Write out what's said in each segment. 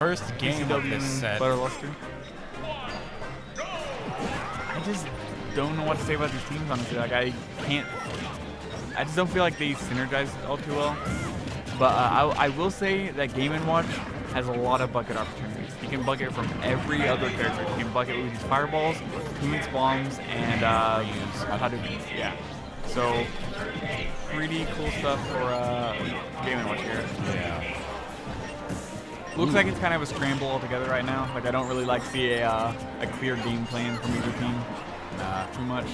First game of this set. Butterluster. I just don't know what to say about these teams, honestly. Like, I just don't feel like they synergize all too well. But I will say that Game & Watch has a lot of bucket opportunities. You can bucket from every other character. You can bucket with these fireballs, Toons, bombs, and Hadoukens. Yeah. So, pretty cool stuff for Game & Watch here. Yeah. Looks like it's kind of a scramble altogether right now. Like, I don't really see a clear game plan from either team too much.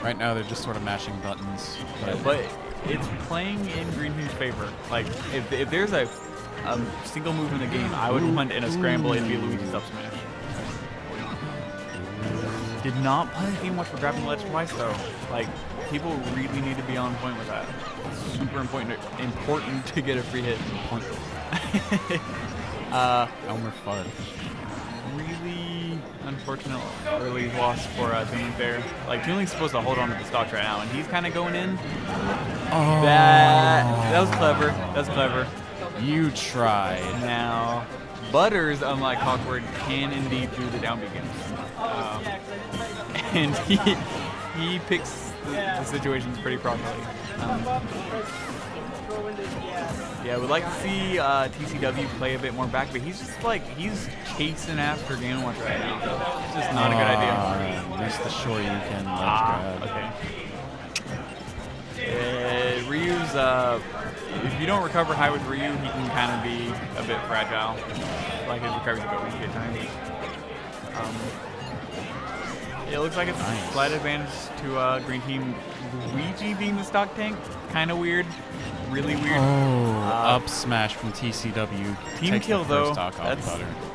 Right now, they're just sort of mashing buttons. But it's playing in Green Team's favor. Like, if there's a single move in the game I would want in a scramble, it'd be Luigi's up smash. Did not play Game Watch for grabbing the ledge twice, though. Like, people really need to be on point with that. Super important to get a free hit. Elmer Fudd. Really unfortunate early loss for Toonlink there. Like, Toonlink's supposed to hold on to the stocks right now, and he's kind of going in. Oh. That was clever. That was clever. You tried. Now, Butters, unlike Hawkward, can indeed do the down begins. And he picks the situations pretty properly. Yeah, we'd like to see TCW play a bit more back, but he's just he's chasing after Game & Watch right now. It's just not a good idea. There's the Shoryuken ledge grab. Okay. Ryu's, if you don't recover high with Ryu, he can kind of be a bit fragile. Like, his recovery's a bit weak at times. It looks like it's a slight advantage to Green Team. Luigi being the stock tank, kind of weird. Really weird. Up smash from TCW. Team kill though.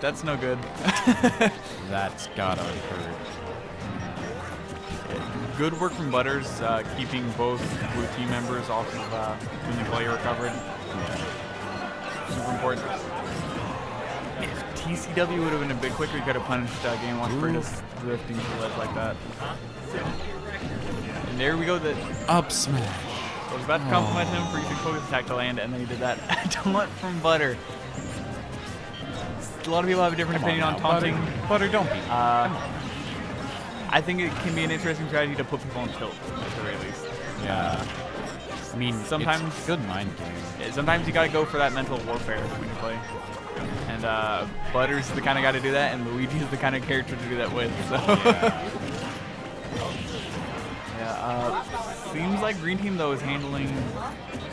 That's no good. That's gotta hurt. Good work from Butters, keeping both blue team members off of Toonlink while you recovered. Yeah. Super important. If TCW would have been a bit quicker, he could have punished Game & Watch for just drifting to the ledge like that. And there we go. The up smash. I was about to compliment him for using focus attack to land, and then he did that. Taunt from Butter. A lot of people have a different opinion on taunting. Butter, don't be. I think it can be an interesting strategy to put people on tilt, at the very least. Yeah. I mean, sometimes it's a good mind game. Sometimes you got to go for that mental warfare when you play. And Butters is the kind of guy to do that, and Luigi is the kind of character to do that with. So. Yeah. Seems like Green Team, though, is handling...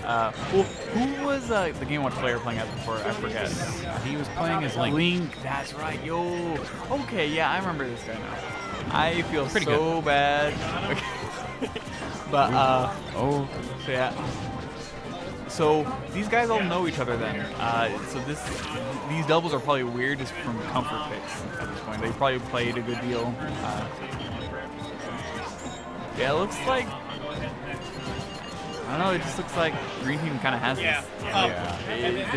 well, who was the Game & Watch player playing as before? I forget. He was playing as Link. Link, that's right. Yo. Okay, yeah, I remember this guy now. I feel pretty so good. bad. Okay. But, so yeah. So these guys all know each other then. So these doubles are probably weird just from comfort picks at this point. They probably played a good deal. Yeah, it looks like... I don't know, it just looks like Green Team kind of has this. Yeah.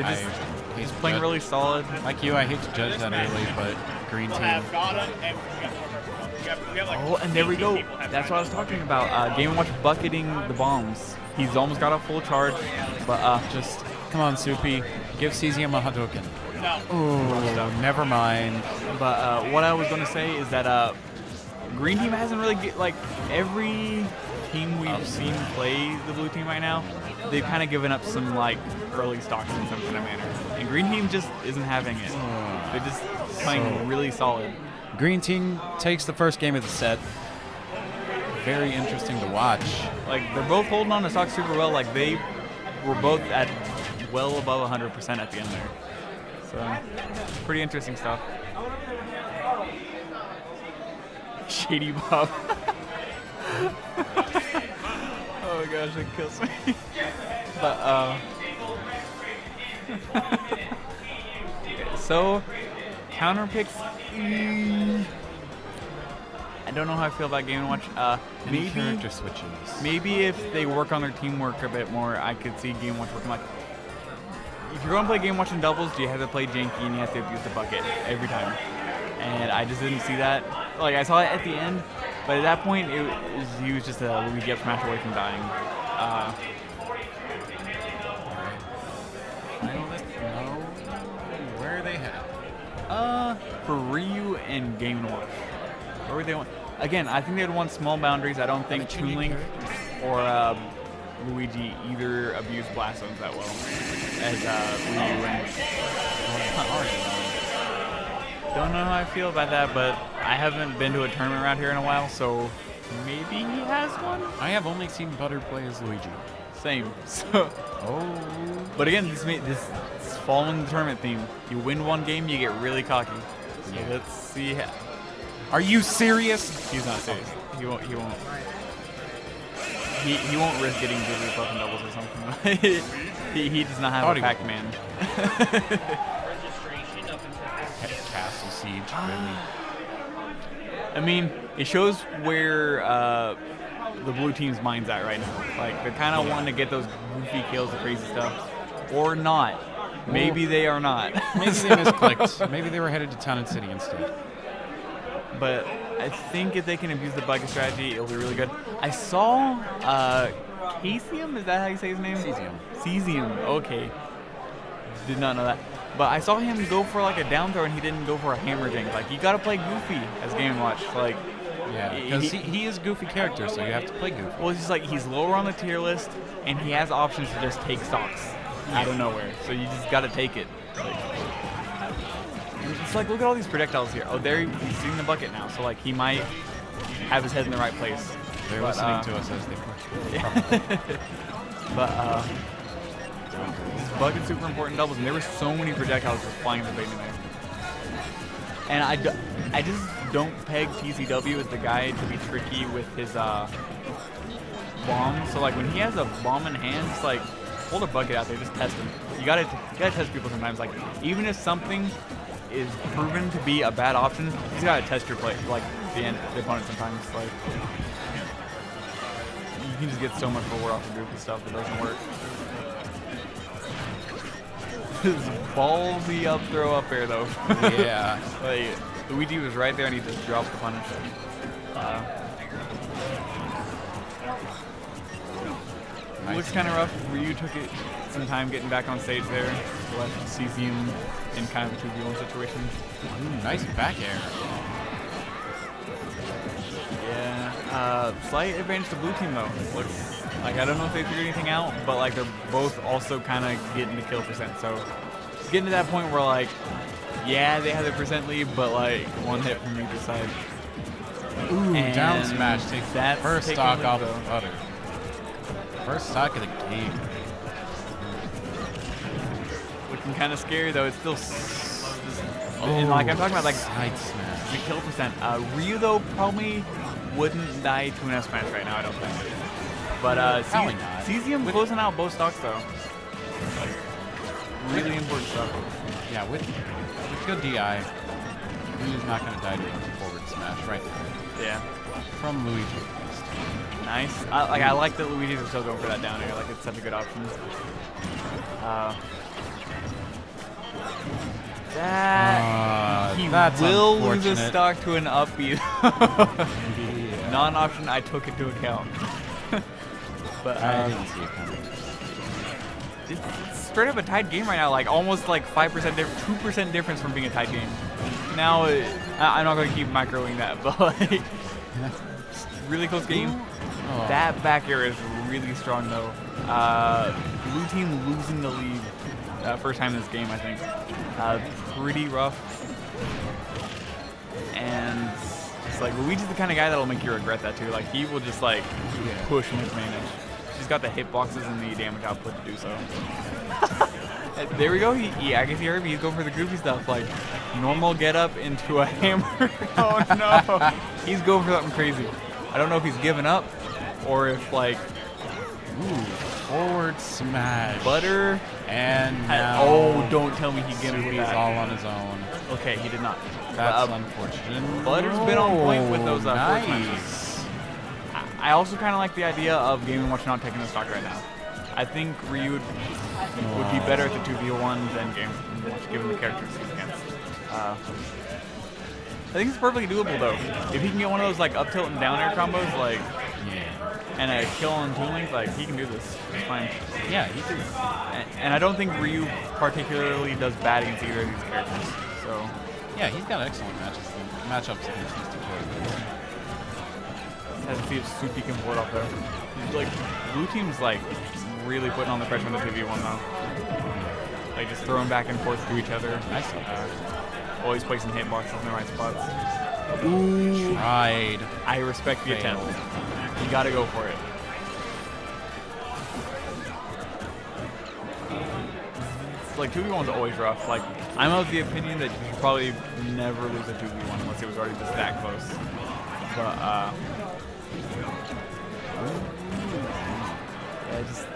He's playing really solid. Like you, I hate to judge that early, but Green Team... Oh, and there we go. That's what I was talking about. Game & Watch bucketing the bombs. He's almost got a full charge, but just come on, Soupy. Give Caesium a Hadouken. No. Oh, never mind. But what I was going to say is that Green Team hasn't really every team we've seen play the blue team right now, they've kind of given up some early stocks in some kind of manner. And Green Team just isn't having it. They're just playing really solid. Green Team takes the first game of the set. Very interesting to watch. They're both holding on to stock super well. They were both at well above 100% at the end there. So, pretty interesting stuff. Shady Bob. Oh my gosh, that kills me. But, okay, so, counter picks. I don't know how I feel about Game & Watch. Maybe character switches. Maybe if they work on their teamwork a bit more, I could see Game & Watch working if you're going to play Game & Watch in doubles, you have to play janky and you have to use the bucket every time. And I just didn't see that. I saw it at the end, but at that point, he was just a Luigi up smash away from dying. I don't know where they have. for Ryu and Game & Watch, what would they want? Again, I think they'd want small boundaries. I don't think Toon Link or Luigi either abuse blast zones that well as Ryu and don't know how I feel about that, but I haven't been to a tournament around here in a while, so maybe he has one? I have only seen Butter play as Luigi. Same. So, but again, this following the tournament theme. You win one game, you get really cocky. So let's see. Are you serious? He's not serious. He won't. He won't risk getting dizzy fucking doubles or something. he does not have a Pac-Man. Castle Siege. I mean, it shows where the blue team's mind's at right now. Like, they're kind of wanting to get those goofy kills and crazy stuff. Or not. Maybe they are not. Maybe they misclicked. Maybe they were headed to Town and City instead. But I think if they can abuse the bucket strategy, it'll be really good. I saw Caesium, is that how you say his name? Caesium, okay. Did not know that. But I saw him go for like a down throw and he didn't go for a hammer jank. Like, you gotta play goofy as Game & Watch. Like, yeah, because he is a goofy character, so you have to play goofy. Well, it's just like he's lower on the tier list and he has options to just take stocks out of nowhere. So you just gotta take it. Like, it's like, look at all these projectiles here. Oh, there he's seeing the bucket now. So like, he might have his head in the right place. They're listening to us as they push. But this bucket's super important doubles, and there were so many projectiles just flying in the baiting there. And I just don't peg TCW as the guy to be tricky with his bomb. So like, when he has a bomb in hand, just like hold a bucket out there, just test him. You gotta test people sometimes. Like, even if something is proven to be a bad option, you just gotta test your play, like the opponent sometimes. Like, you can just get so much reward off of goofy stuff that doesn't work. His ballsy up throw up air though. Yeah. Like, Luigi was right there and he just dropped the punish. Nice. Looks kind of rough. Ryu took it some time getting back on stage there. Left Caesium in kind of a 2v1 situation. Nice back air. Yeah. Slight advantage to blue team though. Looks like, I don't know if they figured anything out, but like, they're both also kind of getting the kill percent. So it's getting to that point where like, yeah, they have their percent lead, but like one hit from either side. Ooh, and down smash takes that first stock off of Butter. First stock of the game. Looking kind of scary though. It's still, and like I'm talking about, like side smash. The kill percent. Ryu though probably wouldn't die to an F smash right now, I don't think. But Caesium closing out both stocks though. Like, really important stuff. Yeah, with good DI, Ryu's not going to die to a forward smash right there. Yeah. From Luigi. Nice. I like that Luigi's are still going for that down air. Like, it's such a good option. He will lose a stock to an up B. Non-option, I took it to account. But I didn't see it coming. It's straight up a tied game right now. Like, almost like 5%, 2% difference from being a tied game. Now, I'm not going to keep microing that, but like, really close game. Oh. That back air is really strong though. Blue team losing the lead first time in this game, I think. Pretty rough. And it's like, Luigi's the kind of guy that'll make you regret that too. Like, he will just like push and manage. He's got the hitboxes and the damage output to do so. There we go. I guess he heard me. He's going for the goofy stuff, like normal get up into a hammer. Oh no! He's going for something crazy. I don't know if he's given up or if like, forward smash. Butter and now oh, don't tell me he gave it Soupy's all on his own. Okay, he did not. That's unfortunate. Butter's been on point with those nice. forward smashes. I also kind of like the idea of Game & Watch not taking the stock right now. I think Ryu would be better at the 2v1 than Game & Watch, given the characters he's against. I think it's perfectly doable though. If he can get one of those like up tilt and down air combos, like and a kill on Toon Link, like he can do this. It's fine. Yeah, he can. And I don't think Ryu particularly does bad against either of these characters. So Yeah, he's got excellent matchups against these two players. Has to see if Soupy can pull it up there. Like, blue team's like really putting on the pressure on the 2v1 though. Like just throwing back and forth to each other. Nice. Always placing hitboxes in the right spots. Ooh. Tried. I respect the attempt. You gotta go for it. It's like 2v1's always rough. Like, I'm of the opinion that you should probably never lose a 2v1 unless it was already just that close. But yeah, just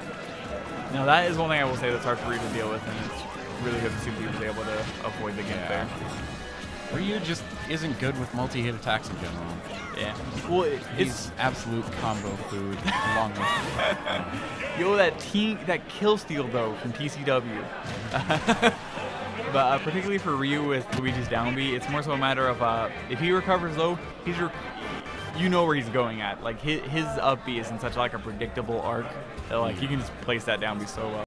now that is one thing I will say that's hard for Ryu to deal with, and it's really good that Soupy was able to avoid the gimp there. Ryu just isn't good with multi-hit attacks in general. Yeah. Well, He's absolute combo food along with yo, that kill steal though from TCW. But particularly for Ryu with Luigi's down B, it's more so a matter of if he recovers low, you know where he's going at. Like his up B is in such like a predictable arc that like you can just place that down B so well.